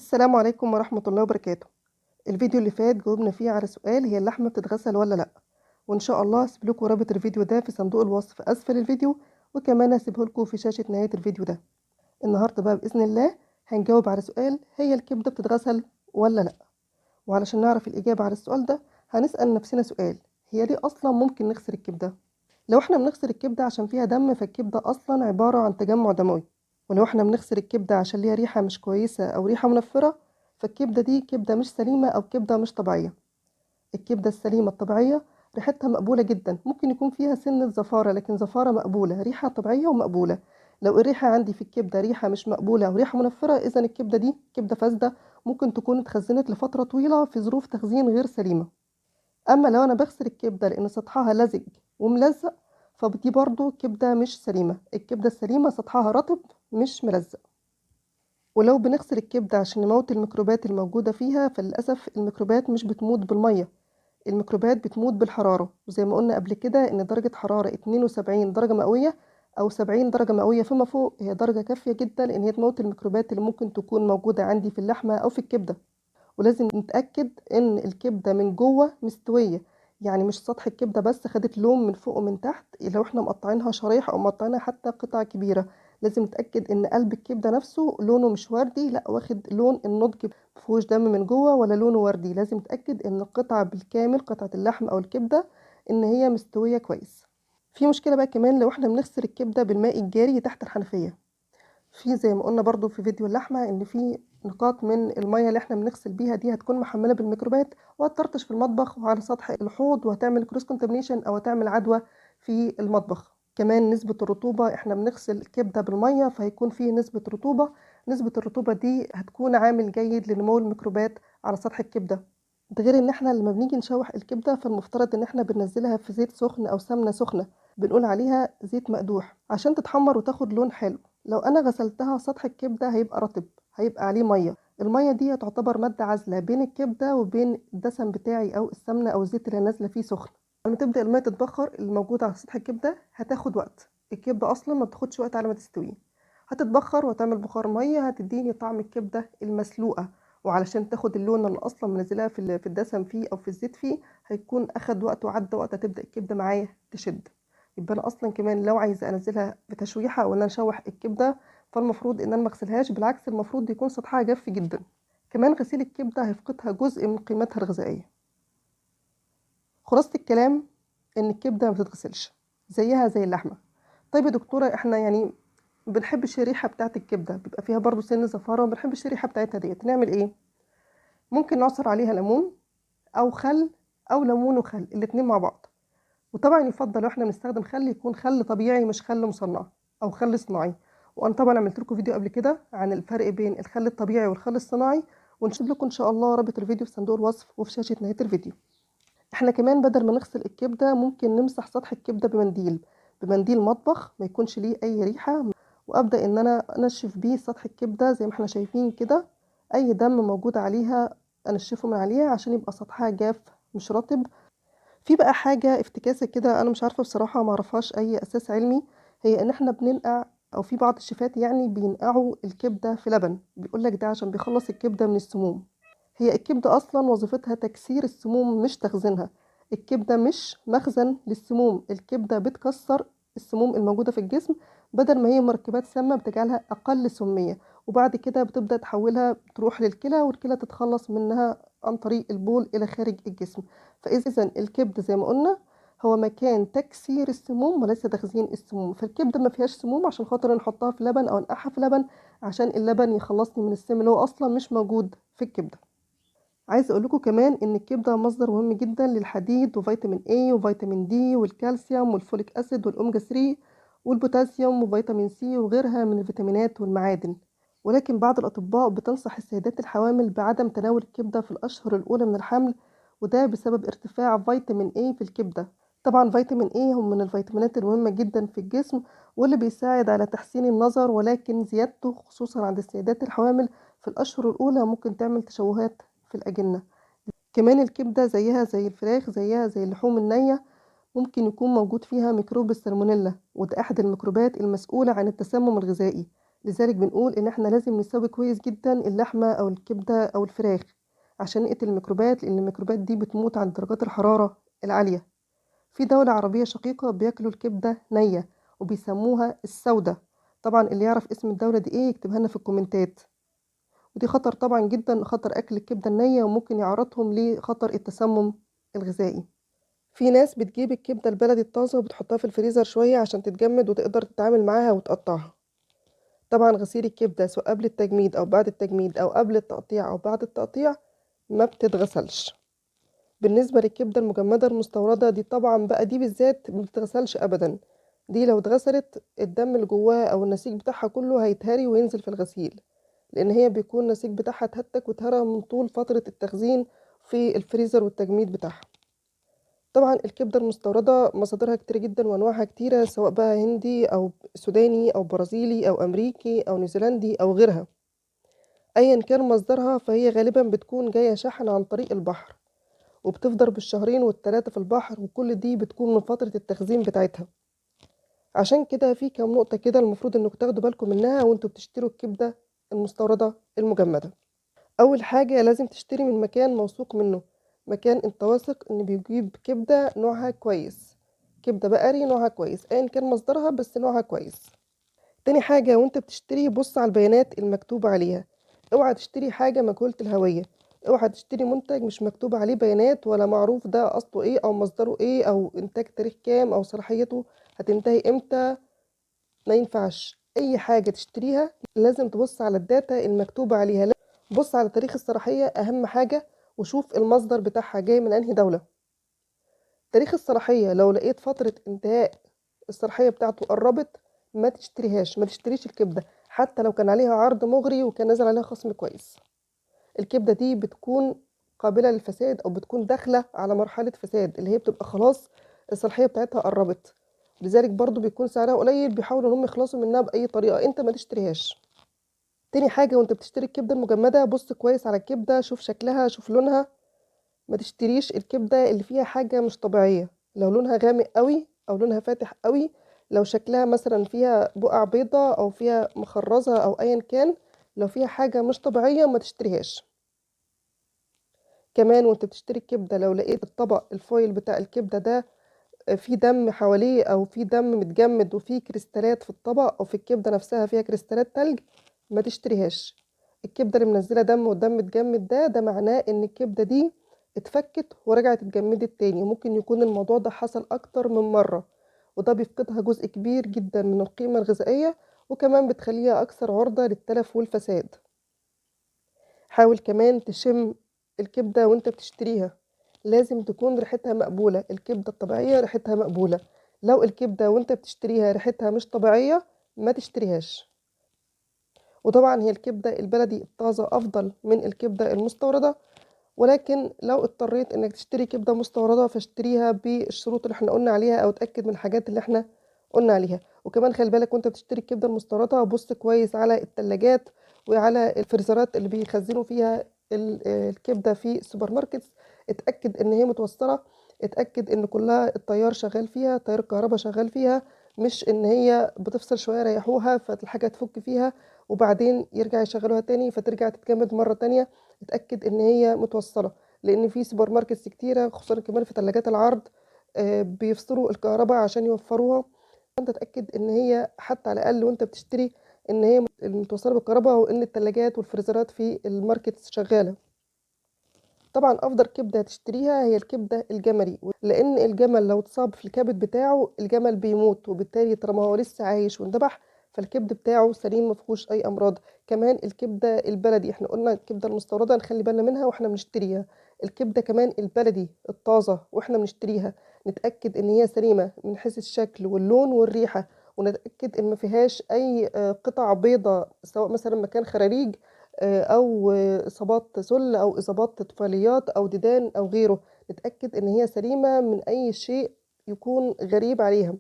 السلام عليكم ورحمة الله وبركاته. الفيديو اللي فات جاوبنا فيه على سؤال: هي اللحمة بتتغسل ولا لأ؟ وإن شاء الله هسيب لكم رابط الفيديو ده في صندوق الوصف أسفل الفيديو، وكمان هسيبه لكم في شاشة نهاية الفيديو ده. النهاردة بقى بإذن الله هنجاوب على سؤال: هي الكبدة بتتغسل ولا لأ؟ وعلشان نعرف الإجابة على السؤال ده هنسأل نفسنا سؤال: هي ليه أصلا ممكن نغسل الكبدة؟ لو احنا بنغسل الكبدة عشان فيها دم، فالكبدة أصلا عبارة عن تجمع دموي. ولو احنا بنغسل الكبدة عشان ليها ريحة مش كويسة أو ريحة منفرة، فالكبدة دي كبدة مش سليمة أو كبدة مش طبيعية. الكبدة السليمة الطبيعية ريحتها مقبولة جدا، ممكن يكون فيها سنة زفارة لكن زفارة مقبولة، ريحة طبيعية ومقبولة. لو الريحة عندي في الكبدة ريحة مش مقبولة أو ريحة منفرة، إذا الكبدة دي كبدة فاسدة، ممكن تكون اتخزنت لفترة طويلة في ظروف تخزين غير سليمة. أما لو أنا بغسل الكبدة لأن سطحها لزج وملزق، فدي برضو كبدة مش سليمة. الكبدة السليمة سطحها رطب مش ملزق. ولو بنغسل الكبدة عشان نموت الميكروبات الموجودة فيها، فللأسف الميكروبات مش بتموت بالمية، الميكروبات بتموت بالحرارة. وزي ما قلنا قبل كده إن درجة حرارة 72 درجة مئوية أو 70 درجة مئوية فيما فوق هي درجة كافية جدا إن هي تموت الميكروبات اللي ممكن تكون موجودة عندي في اللحمة أو في الكبدة. ولازم نتأكد ان الكبدة من جوه مستوية، يعني مش سطح الكبدة بس خدت لون من فوق ومن تحت. لو احنا مقطعينها شرايح او مقطعينها حتى قطع كبيرة، لازم نتأكد ان قلب الكبدة نفسه لونه مش وردي، لا واخد لون النضج، مفيهوش دم من جوه ولا لونه وردي. لازم نتأكد ان القطعة بالكامل، قطعة اللحم او الكبدة، ان هي مستوية كويس. في مشكلة بقى كمان لو احنا بنغسل الكبدة بالماء الجاري تحت الحنفية. في زي ما قلنا برضو في فيديو اللحمة ان في نقاط من المية اللي احنا بنغسل بيها دي هتكون محملة بالميكروبات، وهتطرطش في المطبخ وعلى سطح الحوض، وهتعمل كروس كونتامينيشن او هتعمل عدوى في المطبخ. كمان نسبة الرطوبة، احنا بنغسل الكبدة بالمية فهيكون فيه نسبة رطوبة. نسبة الرطوبة دي هتكون عامل جيد لنمو الميكروبات على سطح الكبدة. ده غير ان احنا لما بنيجي نشوح الكبدة فالمفترض ان احنا بننزلها في زيت سخن او سمنة سخنة، بنقول عليها زيت مقدوح، عشان تتحمر وتاخد لون حلو. لو انا غسلتها سطح الكبده هيبقى رطب، هيبقى عليه ميه. الميه دي تعتبر ماده عازله بين الكبده وبين الدسم بتاعي او السمنه او الزيت اللي نازله فيه سخن. لما تبدا الميه تتبخر الموجوده على سطح الكبده هتاخد وقت. الكبده اصلا ما بتاخدش وقت على ما تستوي، هتتبخر وتعمل بخار ميه، هتديني طعم الكبده المسلوقه. وعلشان تاخد اللون اللي اصلا منزلاه في الدسم فيه او في الزيت فيه، هيكون اخد وقت وعدى وقت، هتبدا الكبده معايا تشد. يبقى انا اصلا كمان لو عايزه انزلها بتشويحه او ان انا اشوح الكبده، فالمفروض ان انا ما اغسلهاش، بالعكس المفروض يكون سطحها جاف جدا. كمان غسيل الكبده هيفقدها جزء من قيمتها الغذائيه. خلاصه الكلام ان الكبده ما بتتغسلش زيها زي اللحمه. طيب يا دكتوره، احنا يعني بنحبش الريحه بتاعه الكبده، بيبقى فيها برضو سن زفاره وما بنحبش الريحه بتاعتها ديت، نعمل ايه؟ ممكن نعصر عليها ليمون او خل، او ليمون وخل الاتنين مع بعض. وطبعا يفضل لو احنا بنستخدم خل يكون خل طبيعي مش خل مصنع او خل صناعي. وانا طبعا عملت لكم فيديو قبل كده عن الفرق بين الخل الطبيعي والخل الصناعي، ونسيب لكم ان شاء الله رابط الفيديو في صندوق الوصف وفي شاشة نهاية الفيديو. احنا كمان بدل ما نغسل الكبدة ممكن نمسح سطح الكبدة بمنديل مطبخ ما يكونش ليه اي ريحة، وابدا ان انا انشف بيه سطح الكبدة زي ما احنا شايفين كده. اي دم موجود عليها انشفه من عليها عشان يبقى سطحها جاف مش رطب. في بقى حاجة افتكاسة كده أنا مش عارفة بصراحة، معرفهاش أي أساس علمي، هي إن إحنا بننقع، أو في بعض الشيفات يعني بينقعوا الكبدة في لبن، بيقولك ده عشان بيخلص الكبدة من السموم. هي الكبدة أصلا وظيفتها تكسير السموم مش تخزينها. الكبدة مش مخزن للسموم، الكبدة بتكسر السموم الموجودة في الجسم، بدل ما هي مركبات سامة بتجعلها أقل سمية. وبعد كده بتبدأ تحولها، تروح للكلى والكلى تتخلص منها عن طريق البول إلى خارج الجسم. فإذا الكبد زي ما قلنا هو مكان تكسير السموم وليس تخزين السموم. فالكبدة ما فيهاش سموم عشان خاطر نحطها في لبن أو نقعها في لبن عشان اللبن يخلصني من السم اللي هو أصلا مش موجود في الكبدة. عايز اقول لكم كمان ان الكبده مصدر مهم جدا للحديد وفيتامين A وفيتامين D والكالسيوم والفوليك اسيد والاوميجا 3 والبوتاسيوم وفيتامين سي وغيرها من الفيتامينات والمعادن. ولكن بعض الاطباء بتنصح السيدات الحوامل بعدم تناول الكبده في الاشهر الاولى من الحمل، وده بسبب ارتفاع فيتامين A في الكبده. طبعا فيتامين A هو من الفيتامينات المهمه جدا في الجسم، واللي بيساعد على تحسين النظر، ولكن زيادته خصوصا عند السيدات الحوامل في الاشهر الاولى ممكن تعمل تشوهات في الأجنة. كمان الكبدة زيها زي الفراخ، زيها زي اللحوم النية، ممكن يكون موجود فيها ميكروب السالمونيلا، وده أحد الميكروبات المسؤولة عن التسمم الغذائي. لذلك بنقول ان احنا لازم نسوي كويس جدا اللحمة او الكبدة او الفراخ عشان نقتل الميكروبات، لان الميكروبات دي بتموت عند درجات الحرارة العالية. في دولة عربية شقيقة بياكلوا الكبدة نية وبيسموها السودة. طبعا اللي يعرف اسم الدولة دي ايه يكتبها لنا في الكومنتات. ودي خطر طبعا جدا، خطر اكل الكبدة النية، وممكن يعرضهم لخطر التسمم الغذائي. في ناس بتجيب الكبدة البلدي الطازة وبتحطها في الفريزر شوية عشان تتجمد وتقدر تتعامل معاها وتقطعها. طبعا غسيل الكبدة سواء قبل التجميد أو بعد التجميد أو قبل التقطيع أو بعد التقطيع ما بتتغسلش. بالنسبة للكبدة المجمدة المستوردة دي طبعا بقى دي بالذات ما بتتغسلش أبدا. دي لو اتغسلت الدم اللي جواها أو النسيج بتاعها كله هيتهري وينزل في الغسيل، لأن هي بيكون النسيج بتاعها اتهتك واتهرى من طول فترة التخزين في الفريزر والتجميد بتاعها. طبعا الكبدة المستوردة مصادرها كتير جدا وأنواعها كتيرة، سواء بقى هندي أو سوداني أو برازيلي أو أمريكي أو نيوزيلندي أو غيرها. أيا كان مصدرها فهي غالبا بتكون جاية شحن عن طريق البحر، وبتفضل بالشهرين والتلاتة في البحر، وكل دي بتكون من فترة التخزين بتاعتها. عشان كده في كام نقطة كده المفروض انكم تاخدوا بالكم منها وانتوا بتشتروا الكبدة المستوردة المجمدة. أول حاجة لازم تشتري من مكان موثوق منه، مكان انت واثق ان بيجيب كبدة نوعها كويس، كبدة بقري نوعها كويس ايا كان مصدرها بس نوعها كويس. تاني حاجة وانت بتشتري بص على البيانات المكتوب عليها. اوعى تشتري حاجة مجهولة الهوية، اوعى تشتري منتج مش مكتوب عليه بيانات ولا معروف ده اصله ايه او مصدره ايه او انتاج تاريخ كام او صلاحيته هتنتهي امتى. ما ينفعش اي حاجة تشتريها لازم تبص على الداتا المكتوبة عليها، بص على تاريخ الصلاحية اهم حاجة، وشوف المصدر بتاعها جاي من انهي دولة. تاريخ الصلاحية لو لقيت فترة انتهاء الصلاحية بتاعته قربت ما تشتريهاش، ما تشتريش الكبدة حتى لو كان عليها عرض مغري وكان نازل عليها خصم كويس. الكبدة دي بتكون قابلة للفساد او بتكون داخلة على مرحلة فساد اللي هي بتبقى خلاص الصلاحية بتاعتها قربت، لذلك برضو بيكون سعرها قليل، بيحاولوا انهم يخلصوا منها بأي طريقة، انت ما تشتريهاش. تاني حاجة وانت بتشتري الكبدة المجمدة بص كويس على الكبدة، شوف شكلها شوف لونها. ما تشتريش الكبدة اللي فيها حاجة مش طبيعية، لو لونها غامق قوي او لونها فاتح قوي، لو شكلها مثلا فيها بقع بيضة او فيها مخرزة او ايا كان، لو فيها حاجة مش طبيعية ما تشتريهاش. كمان وانت بتشتري الكبدة لو لقيت الطبق الفويل بتاع الكبدة ده فيه دم حواليه او فيه دم متجمد وفيه كريستالات في الطبق او في الكبدة نفسها فيها كريستالات تلج، ما تشتريهاش. الكبدة اللي منزلة دم والدم متجمد ده معناه ان الكبدة دي اتفكت ورجعت اتجمدت تاني، وممكن يكون الموضوع ده حصل اكتر من مرة، وده بيفقدها جزء كبير جدا من القيمة الغذائية، وكمان بتخليها اكثر عرضة للتلف والفساد. حاول كمان تشم الكبدة وانت بتشتريها، لازم تكون ريحتها مقبولة، الكبدة الطبيعية ريحتها مقبولة. لو الكبدة وانت بتشتريها ريحتها مش طبيعية ما تشتريهاش. وطبعا هي الكبدة البلدي الطازة أفضل من الكبدة المستوردة، ولكن لو اضطريت انك تشتري كبدة مستوردة فاشتريها بالشروط اللي احنا قلنا عليها او اتأكد من الحاجات اللي احنا قلنا عليها. وكمان خلي بالك وانت بتشتري الكبدة المستوردة بص كويس على التلاجات وعلى الفريزرات اللي بيخزنوا فيها الكبدة في السوبر ماركتس، اتأكد ان هي متوصلة، اتأكد ان كلها التيار شغال فيها، تيار الكهرباء شغال فيها، مش ان هي بتفصل شوية يريحوها فالحاجة تفك فيها وبعدين يرجع يشغلوها تاني فترجع تتجمد مرة تانية. اتأكد ان هي متوصلة، لان في سوبر ماركتس كتيرة خصوصا كمان في ثلاجات العرض بيفصلوا الكهرباء عشان يوفروها. انت تتأكد ان هي حتى على الاقل وانت بتشتري ان هي متوصلة بالكهرباء وان الثلاجات والفريزرات في الماركتس شغالة. طبعا افضل كبده تشتريها هي الكبده الجملي، لان الجمل لو اتصاب في الكبد بتاعه الجمل بيموت، وبالتالي طالما هو لسه عايش واندبح فالكبد بتاعه سليم ما فيهوش اي امراض. كمان الكبده البلدي احنا قلنا الكبده المستورده نخلي بالنا منها واحنا بنشتريها، الكبده كمان البلدي الطازه واحنا بنشتريها نتاكد ان هي سليمه من حيث الشكل واللون والريحه، ونتاكد ان ما فيهاش اي قطع بيضاء سواء مثلا مكان خراريج او اصابات سل او اصابات طفيليات او ديدان او غيره. نتاكد ان هي سليمه من اي شيء يكون غريب عليها.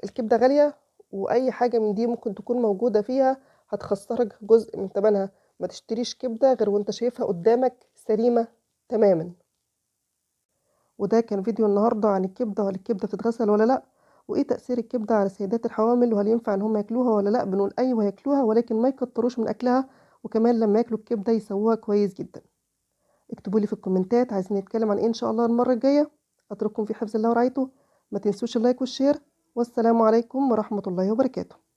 الكبده غاليه واي حاجه من دي ممكن تكون موجوده فيها هتخسرك جزء من ثمنها. ما تشتريش كبده غير وانت شايفها قدامك سليمه تماما. وده كان فيديو النهارده عن الكبده، ولا الكبده بتتغسل ولا لا، وإيه تأثير الكبدة على السيدات الحوامل، وهل ينفع إن هم ياكلوها ولا لأ؟ بنقول أيوه ياكلوها، ولكن ما يكتروش من أكلها، وكمان لما ياكلوا الكبدة يسووها كويس جدا. اكتبوا لي في الكومنتات عايزين نتكلم عن إيه إن شاء الله المرة الجاية. أترككم في حفظ الله ورعايته. ما تنسوش اللايك والشير، والسلام عليكم ورحمة الله وبركاته.